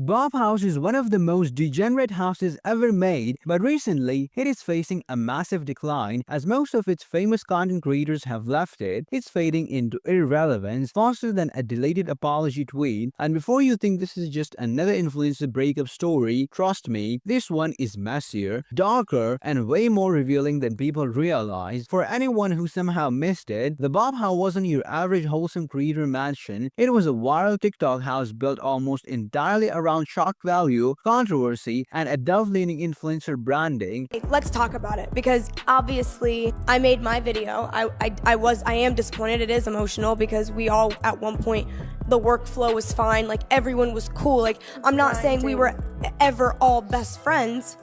Bob House is one of the most degenerate houses ever made, but recently it is facing a massive decline as most of its famous content creators have left it. It's fading into irrelevance faster than a deleted apology tweet. And before you think this is just another influencer breakup story, trust me, this one is messier, darker, and way more revealing than people realize. For anyone who somehow missed it, the Bob House wasn't your average wholesome creator mansion. It was a viral TikTok house built almost entirely around shock value, controversy, and adult-leaning influencer branding. Let's talk about it because obviously I made my video. I am disappointed. It is emotional because we all at one point the workflow was fine. Like everyone was cool. Like I'm not saying we were ever all best friends,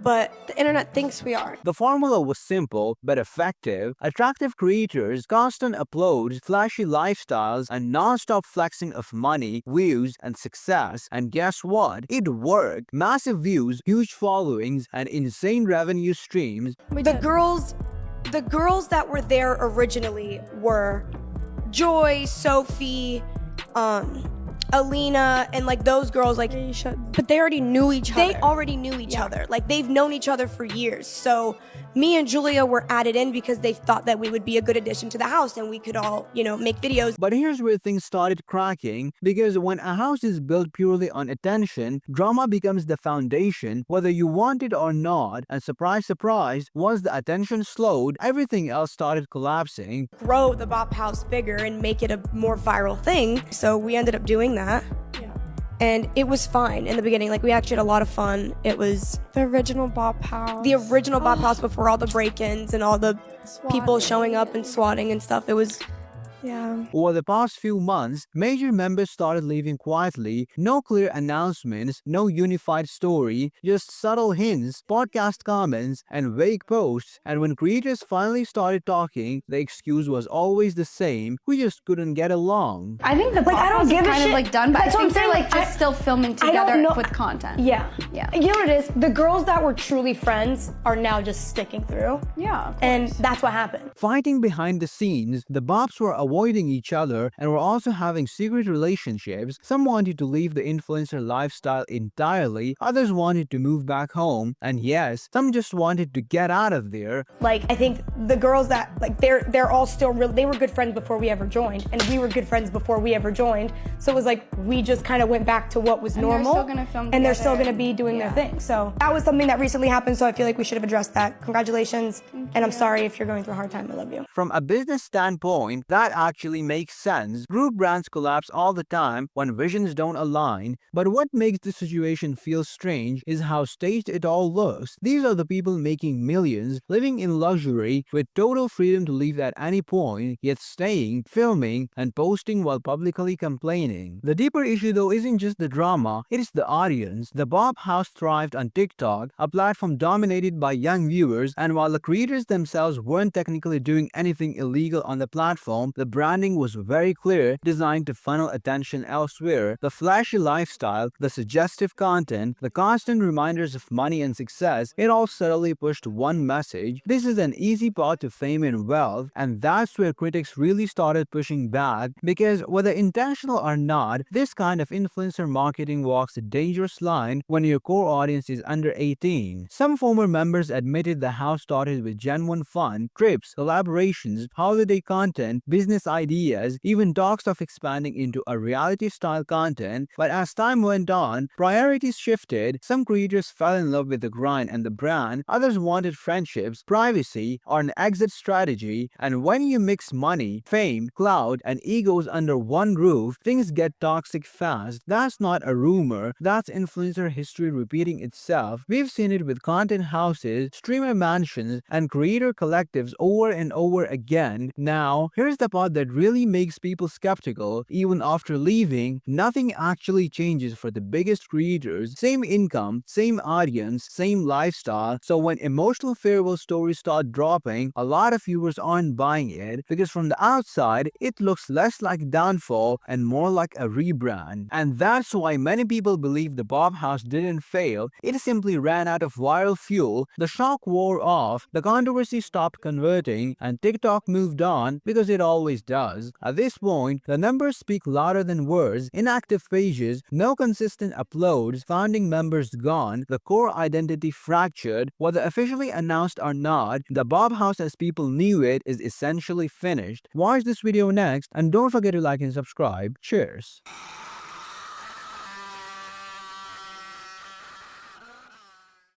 but the internet thinks we are. The formula was simple but effective. Attractive creators, constant uploads, flashy lifestyles, and non-stop flexing of money, views, and success. And guess what? It worked. Massive views, huge followings, and insane revenue streams. The girls that were there originally were Joy, Sophie, Alina, and like those girls, like, but they already knew each other. They already knew each other. Like they've known each other for years. So me and Julia were added in because they thought that we would be a good addition to the house and we could all, make videos. But here's where things started cracking, because when a house is built purely on attention, drama becomes the foundation, whether you want it or not. And surprise, surprise, once the attention slowed, everything else started collapsing. Grow the Bop House bigger and make it a more viral thing. So we ended up doing that. And it was fine in the beginning. Like we actually had a lot of fun. It was the original Bop House. The original Bop House before all the break-ins and all the people showing up and swatting and stuff. It was Over the past few months, major members started leaving quietly. No clear announcements, no unified story, just subtle hints, podcast comments, and vague posts. And when creators finally started talking, the excuse was always the same: we just couldn't get along. I think the podcast is kind of like done, but I think they're like just still filming together with content. Yeah. You know what it is? The girls that were truly friends are now just sticking through. Yeah. And that's what happened. Fighting behind the scenes, the Bops were avoiding each other and were also having secret relationships. Some wanted to leave the influencer lifestyle entirely, others wanted to move back home, and yes, some just wanted to get out of there. Like, I think the girls that, like, they're all still real, they were good friends before we ever joined, and we were good friends before we ever joined, so it was like, we just kind of went back to what was normal, they're still gonna film and they're still gonna be doing their thing. So that was something that recently happened, so I feel like we should have addressed that. Congratulations, and I'm sorry if you're going through a hard time. I love you. From a business standpoint, that actually makes sense. Group brands collapse all the time when visions don't align, but what makes the situation feel strange is how staged it all looks. These are the people making millions, living in luxury, with total freedom to leave at any point, yet staying, filming, and posting while publicly complaining. The deeper issue though isn't just the drama, it is the audience. The Bob House thrived on TikTok, a platform dominated by young viewers, and while the creators themselves weren't technically doing anything illegal on the platform, the branding was very clear, designed to funnel attention elsewhere. The flashy lifestyle, the suggestive content, the constant reminders of money and success, it all subtly pushed one message: this is an easy path to fame and wealth. And that's where critics really started pushing back, because whether intentional or not, this kind of influencer marketing walks a dangerous line when your core audience is under 18. Some former members admitted the house started with genuine fun, trips, collaborations, holiday content, business ideas, even talks of expanding into a reality-style content. But as time went on, priorities shifted. Some creators fell in love with the grind and the brand, others wanted friendships, privacy, or an exit strategy. And when you mix money, fame, clout, and egos under one roof, things get toxic fast. That's not a rumor, that's influencer history repeating itself. We've seen it with content houses, streamer mansions, and creator collectives over and over again. Now, here's the part that really makes people skeptical. Even after leaving, nothing actually changes for the biggest creators. Same income, same audience, same lifestyle. So when emotional farewell stories start dropping, a lot of viewers aren't buying it, because from the outside, it looks less like downfall and more like a rebrand. And that's why many people believe the Bob House didn't fail. It simply ran out of viral fuel, the shock wore off, the controversy stopped converting, and TikTok moved on because it always always does. At this point, the numbers speak louder than words. Inactive pages, no consistent uploads, founding members gone, the core identity fractured. Whether officially announced or not, the Bob House as people knew it is essentially finished. Watch this video next and don't forget to like and subscribe. Cheers!